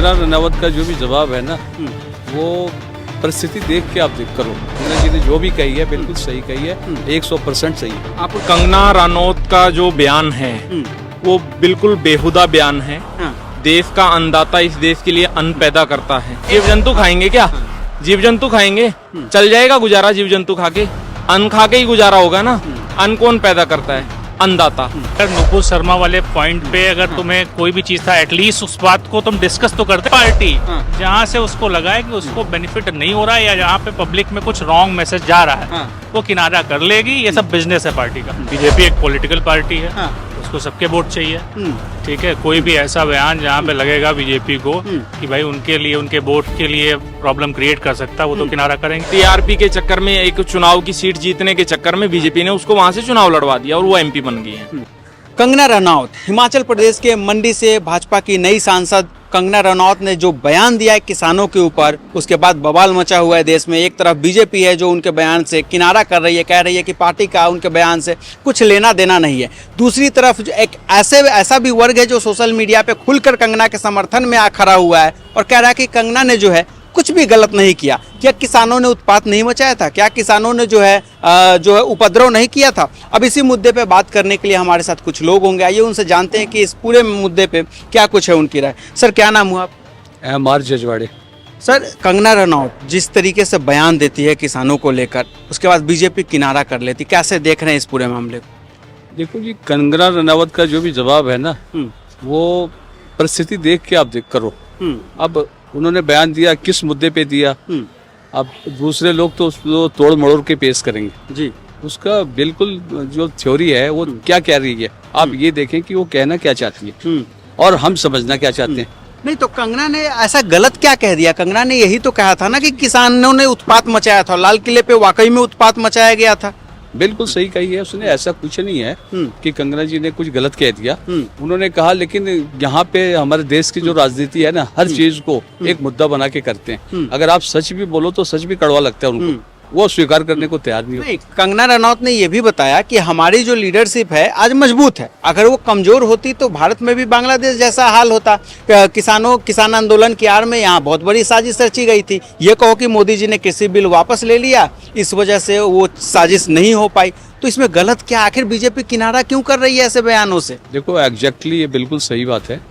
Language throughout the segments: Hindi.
कंगना रनावत का जो भी जवाब है ना, वो परिस्थिति देख के आप देख करो। कंगना जी ने जो भी कही है बिल्कुल सही कही है, 100% सही है। आप कंगना रनौत का जो बयान है वो बिल्कुल बेहुदा बयान है। देश का अन्नदाता इस देश के लिए अन्न पैदा करता है। जीव जंतु खाएंगे क्या? जीव जंतु खाएंगे, चल जाएगा गुजारा जीव जंतु खा के? अन्न खा के ही गुजारा होगा ना। अन्न कौन पैदा करता है? अन्नदाता। अगर नुपुर शर्मा वाले पॉइंट पे अगर तुम्हें कोई भी चीज था, एटलीस्ट उस बात को तुम डिस्कस तो करते। पार्टी जहाँ से उसको लगा है कि उसको बेनिफिट नहीं हो रहा है या जहाँ पे पब्लिक में कुछ रॉन्ग मैसेज जा रहा है, वो किनारा कर लेगी। ये सब बिजनेस है पार्टी का। बीजेपी एक पॉलिटिकल पार्टी है, उसको सबके वोट चाहिए। ठीक है, कोई भी ऐसा बयान जहाँ पे लगेगा बीजेपी को कि भाई उनके लिए, उनके वोट के लिए प्रॉब्लम क्रिएट कर सकता है, वो तो किनारा करेंगे। टीआरपी के चक्कर में, एक चुनाव की सीट जीतने के चक्कर में बीजेपी ने उसको वहां से चुनाव लड़वा दिया और वो एमपी बन गई है। कंगना रनौत, हिमाचल प्रदेश के मंडी से भाजपा की नई सांसद कंगना रनौत ने जो बयान दिया है किसानों के ऊपर, उसके बाद बवाल मचा हुआ है देश में। एक तरफ बीजेपी है जो उनके बयान से किनारा कर रही है, कह रही है कि पार्टी का उनके बयान से कुछ लेना देना नहीं है। दूसरी तरफ एक ऐसा भी वर्ग है जो सोशल मीडिया पे खुलकर कंगना के समर्थन में आ खड़ा हुआ है और कह रहा है कि कंगना ने जो है कुछ भी गलत नहीं किया। क्या किसानों ने उत्पात नहीं मचाया था? क्या किसानों ने जो है उपद्रव नहीं किया था? अब इसी मुद्दे पे बात करने के लिए हमारे साथ कुछ लोग होंगे। आइए उनसे जानते हैं कि इस पूरे मुद्दे पे क्या कुछ है उनकी राय। सर, क्या नाम हुआ आप? MR जजवाड़े। सर, कंगना रनौत जिस तरीके से बयान देती है किसानों को लेकर, उसके बाद बीजेपी किनारा कर लेती, कैसे देख रहे हैं इस पूरे मामले को? देखो जी, कंगना रनावत का जो भी जवाब है ना, वो परिस्थिति देख के आप देख करो। अब उन्होंने बयान दिया, किस मुद्दे पे दिया? अब दूसरे लोग तो उसको तोड़ मड़ोड़ के पेश करेंगे जी। उसका बिल्कुल जो थ्योरी है वो क्या कह रही है, आप ये देखें कि वो कहना क्या चाहती है और हम समझना क्या चाहते हैं। नहीं तो कंगना ने ऐसा गलत क्या कह दिया? कंगना ने यही तो कहा था ना कि किसानों ने उत्पात मचाया था। लाल किले पे वाकई में उत्पात मचाया गया था। बिल्कुल सही कही है उसने, ऐसा कुछ नहीं है कि कंगना जी ने कुछ गलत कह दिया। उन्होंने कहा, लेकिन यहाँ पे हमारे देश की जो राजनीति है ना, हर चीज को एक मुद्दा बना के करते हैं। अगर आप सच भी बोलो तो सच भी कड़वा लगता है उनको, वो स्वीकार करने को तैयार नहीं होते। कंगना रनौत ने यह भी बताया कि हमारी जो लीडरशिप है आज मजबूत है। अगर वो कमजोर होती तो भारत में भी बांग्लादेश जैसा हाल होता। किसान आंदोलन की आड़ में यहाँ बहुत बड़ी साजिश रची गई थी। ये कहो कि मोदी जी ने कृषि बिल वापस ले लिया, इस वजह से वो साजिश नहीं हो पाई। तो इसमें गलत क्या? आखिर बीजेपी किनारा क्यों कर रही है ऐसे बयानों से? देखो, एग्जैक्टली ये बिल्कुल सही बात है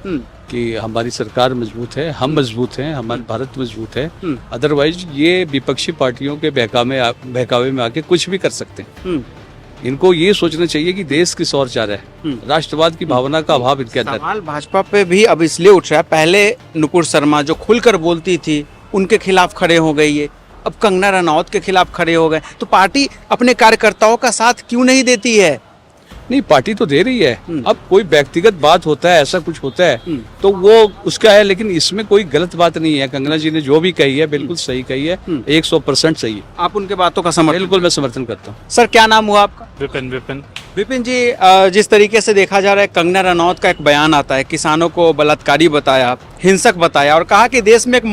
कि हमारी सरकार मजबूत है, हम मजबूत हैं, हमारा भारत मजबूत है। अदरवाइज ये विपक्षी पार्टियों के बहकावे में आके कुछ भी कर सकते हैं। इनको ये सोचना चाहिए कि देश किस ओर जा रहा है। राष्ट्रवाद की भावना का अभाव इनके अंदर। सवाल भाजपा पे भी अब इसलिए उठ रहा है, पहले नुपुर शर्मा जो खुलकर बोलती थी उनके खिलाफ खड़े हो गई है, अब कंगना रनौत के खिलाफ खड़े हो गए। तो पार्टी अपने कार्यकर्ताओं का साथ क्यों नहीं देती है? नहीं, पार्टी तो दे रही है। अब कोई व्यक्तिगत बात होता है, ऐसा कुछ होता है तो वो उसका है, लेकिन इसमें कोई गलत बात नहीं है। कंगना जी ने जो भी कही है बिल्कुल सही कही है, 100% सही है। आप उनके बातों का समर्थन? बिल्कुल मैं समर्थन करता हूँ। सर, क्या नाम हुआ आपका? विपिन जी, जिस तरीके से देखा जा रहा है, कंगना रनौत का एक बयान आता है, किसानों को बलात्कारी बताया, हिंसक बताया और कहा कि देश में एक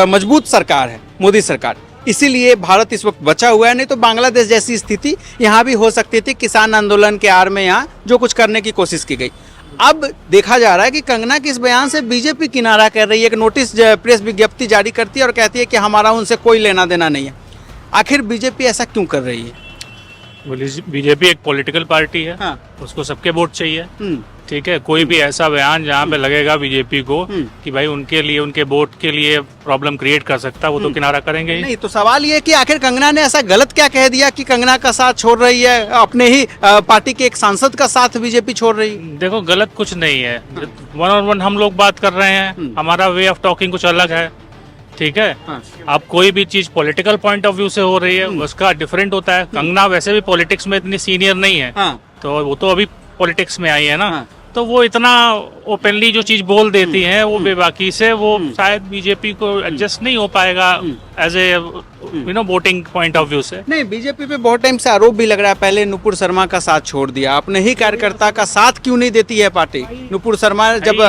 मजबूत सरकार है, मोदी सरकार, इसीलिए भारत इस वक्त बचा हुआ है। नहीं तो बांग्लादेश जैसी स्थिति यहाँ भी हो सकती थी। किसान आंदोलन के आड़ में यहाँ जो कुछ करने की कोशिश की गई। अब देखा जा रहा है कि कंगना के इस बयान से बीजेपी किनारा कर रही है, एक नोटिस प्रेस विज्ञप्ति जारी करती है और कहती है कि हमारा उनसे कोई लेना देना नहीं है। आखिर बीजेपी ऐसा क्यों कर रही है? बीजेपी एक पॉलिटिकल पार्टी है, उसको सबके वोट चाहिए। ठीक है, कोई भी ऐसा बयान जहाँ पे लगेगा बीजेपी को कि भाई उनके लिए, उनके वोट के लिए प्रॉब्लम क्रिएट कर सकता है, वो तो किनारा करेंगे ही। नहीं तो सवाल ये कि आखिर कंगना ने ऐसा गलत क्या कह दिया कि कंगना का साथ छोड़ रही है, अपने ही पार्टी के एक सांसद का साथ बीजेपी छोड़ रही है? देखो, गलत कुछ नहीं है। 1-on-1 हम लोग बात कर रहे हैं, हमारा वे ऑफ टॉकिंग कुछ अलग है। ठीक है, अब कोई भी चीज पॉलिटिकल पॉइंट ऑफ व्यू से हो रही है, उसका डिफरेंट होता है। कंगना वैसे भी पॉलिटिक्स में इतनी सीनियर नहीं है, तो वो तो अभी पॉलिटिक्स में आई है ना, तो वो इतना ओपनली जो चीज बोल देती हैं वो बेबाकी से वो शायद बीजेपी को एडजस्ट नहीं हो पाएगा as a voting point of view से। नहीं, बीजेपी पे बहुत टाइम से आरोप भी लग रहा है, पहले नुपुर शर्मा का साथ छोड़ दिया, अपने ही कार्यकर्ता का साथ क्यों नहीं देती है पार्टी? नुपुर शर्मा जब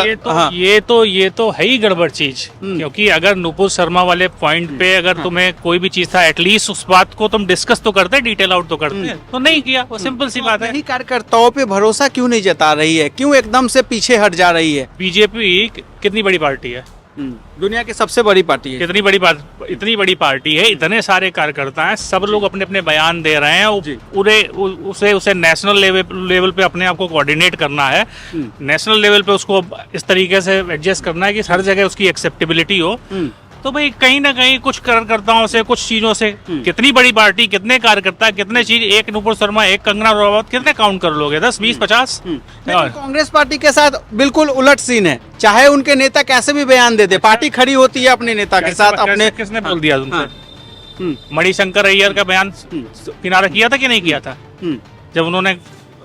ये तो है ही गड़बड़ चीज, क्योंकि अगर नुपुर शर्मा वाले पॉइंट पे अगर तुम्हें कोई भी चीज था, एटलीस्ट उस बात को तुम डिस्कस तो करते, डिटेल आउट तो करते, तो नहीं किया। वो सिंपल सी बात है। कार्यकर्ताओं पे भरोसा क्यों नहीं जता रही है? क्यों एकदम से पीछे हट जा रही है? बीजेपी कितनी बड़ी पार्टी है? दुनिया की सबसे बड़ी पार्टी है। इतनी बड़ी पार्टी है, इतने सारे कार्यकर्ता हैं, सब लोग अपने अपने बयान दे रहे हैं। पूरे उसे नेशनल लेवल पे अपने आप को कोऑर्डिनेट करना है, नेशनल लेवल पे उसको इस तरीके से एडजस्ट करना है कि हर जगह उसकी एक्सेप्टेबिलिटी हो। तो भाई कहीं ना कहीं कुछ कार्यकर्ताओं से, कुछ चीजों से, कितनी बड़ी पार्टी, कितने कार्यकर्ता, कितने चीज, एक नुपुर शर्मा, एक कंगना रनौत, कितने काउंट कर लोगे? 10, 20, 50? लेकिन कांग्रेस पार्टी के साथ बिल्कुल उलट सीन है। चाहे उनके नेता कैसे भी बयान दे दे, पार्टी खड़ी होती है अपने नेता के साथ। अपने किसने बोल दिया तुमसे? मणिशंकर अय्यर का बयान किनारा किया था कि नहीं किया था जब उन्होंने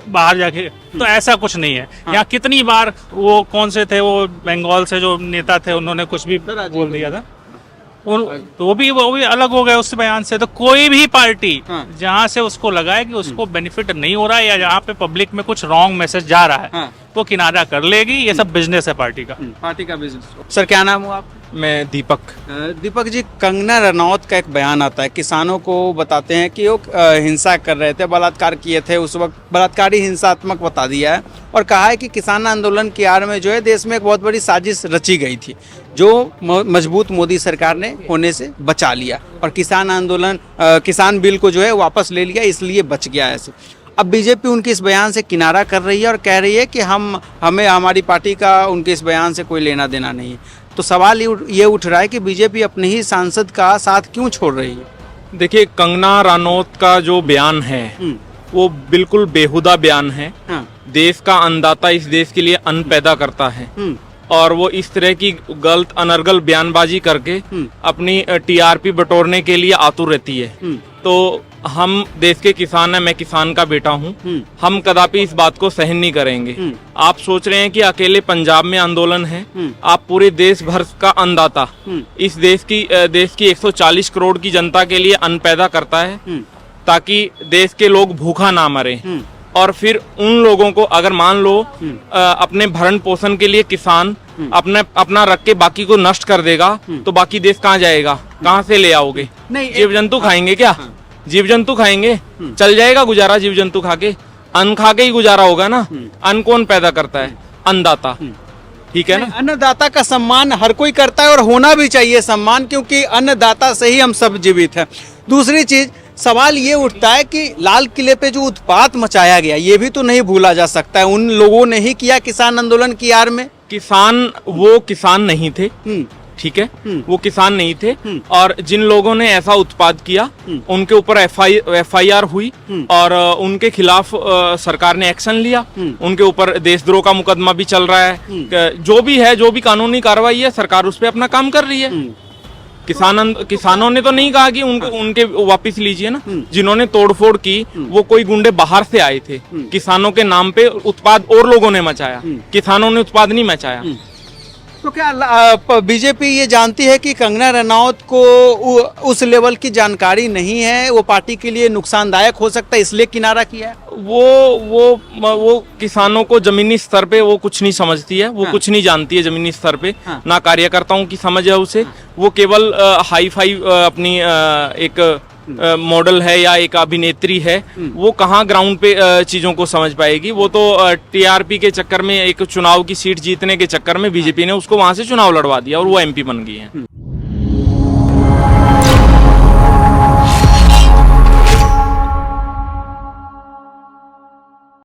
बाहर जाके? तो ऐसा कुछ नहीं है। यहाँ कितनी बार वो कौन से थे, वो बंगाल से जो नेता थे, उन्होंने कुछ भी बोल दिया था, तो वो भी अलग हो गए उस बयान से। तो कोई भी पार्टी जहाँ से उसको लगा है कि उसको बेनिफिट नहीं हो रहा है या जहाँ पे पब्लिक में कुछ रॉन्ग मैसेज जा रहा है, वो किनारा कर लेगी। ये सब बिजनेस है पार्टी का बिजनेस। सर क्या नाम हो आप? मैं दीपक। दीपक जी, कंगना रनौत का एक बयान आता है, किसानों को बताते हैं कि वो हिंसा कर रहे थे, बलात्कार किए थे, उस वक्त बलात्कारी हिंसात्मक बता दिया है और कहा है कि किसान आंदोलन की आड़ में जो है देश में एक बहुत बड़ी साजिश रची गई थी, जो मजबूत मोदी सरकार ने होने से बचा लिया और किसान आंदोलन, किसान बिल को जो है वापस ले लिया, इसलिए बच गया ऐसे। अब बीजेपी उनके इस बयान से किनारा कर रही है और कह रही है कि हमें हमारी पार्टी का उनके इस बयान से कोई लेना देना नहीं है। तो सवाल ये उठ रहा है कि बीजेपी अपने ही सांसद का साथ क्यों छोड़ रही है? देखिए, कंगना रनौत का जो बयान है वो बिल्कुल बेहुदा बयान है। देश का अन्नदाता इस देश के लिए अन्न पैदा करता है और वो इस तरह की गलत अनर्गल बयानबाजी करके अपनी टीआरपी बटोरने के लिए आतुर रहती है। तो हम देश के किसान हैं, मैं किसान का बेटा हूँ, हम कदापि इस बात को सहन नहीं करेंगे। आप सोच रहे हैं कि अकेले पंजाब में आंदोलन है, आप पूरे देश भर का अन्नदाता इस देश की 140 करोड़ की जनता के लिए अन्न पैदा करता है ताकि देश के लोग भूखा ना मरे। और फिर उन लोगों को अगर मान लो अपने भरण पोषण के लिए किसान अपना रख के बाकी को नष्ट कर देगा, तो बाकी देश कहाँ जाएगा? कहाँ से ले आओगे? जीव जंतु खाएंगे क्या? जीव जंतु खाएंगे, चल जाएगा गुजारा जीव जंतु खा के? अन्न खा के ही गुजारा होगा ना। अन्न कौन पैदा करता है? अन्नदाता। ठीक है ना? अन्नदाता का सम्मान हर कोई करता है और होना भी चाहिए सम्मान, क्योंकि अन्नदाता से ही हम सब जीवित हैं। दूसरी चीज, सवाल ये उठता है कि लाल किले पे जो उत्पात मचाया गया, ये भी तो नहीं भूला जा सकता है। उन लोगों ने ही किया किसान आंदोलन की आड़ में। वो किसान नहीं थे, ठीक है, वो किसान नहीं थे। और जिन लोगों ने ऐसा उत्पाद किया उनके ऊपर एफआईआर हुई और उनके खिलाफ सरकार ने एक्शन लिया। उनके ऊपर देशद्रोह का मुकदमा भी चल रहा है। जो भी कानूनी कार्रवाई है, सरकार उस पर अपना काम कर रही है। किसानों ने तो नहीं कहा कि उनके वापस लीजिए ना। जिन्होंने तोड़फोड़ की वो कोई गुंडे बाहर से आए थे। किसानों के नाम पे उत्पाद और लोगों ने मचाया, किसानों ने उत्पाद नहीं मचाया। तो क्या बीजेपी ये जानती है कि कंगना रनौत को उस लेवल की जानकारी नहीं है, वो पार्टी के लिए नुकसानदायक हो सकता है, इसलिए किनारा किया है? वो किसानों को जमीनी स्तर पे वो कुछ नहीं समझती है, वो कुछ नहीं जानती है जमीनी स्तर पे। ना कार्यकर्ताओं की समझ है उसे। वो केवल हाई फाई अपनी एक मॉडल है या एक अभिनेत्री है, वो कहाँ ग्राउंड पे चीजों को समझ पाएगी। वो तो टीआरपी के चक्कर में, एक चुनाव की सीट जीतने के चक्कर में बीजेपी ने उसको वहां से चुनाव लड़वा दिया और वो एमपी बन गई है।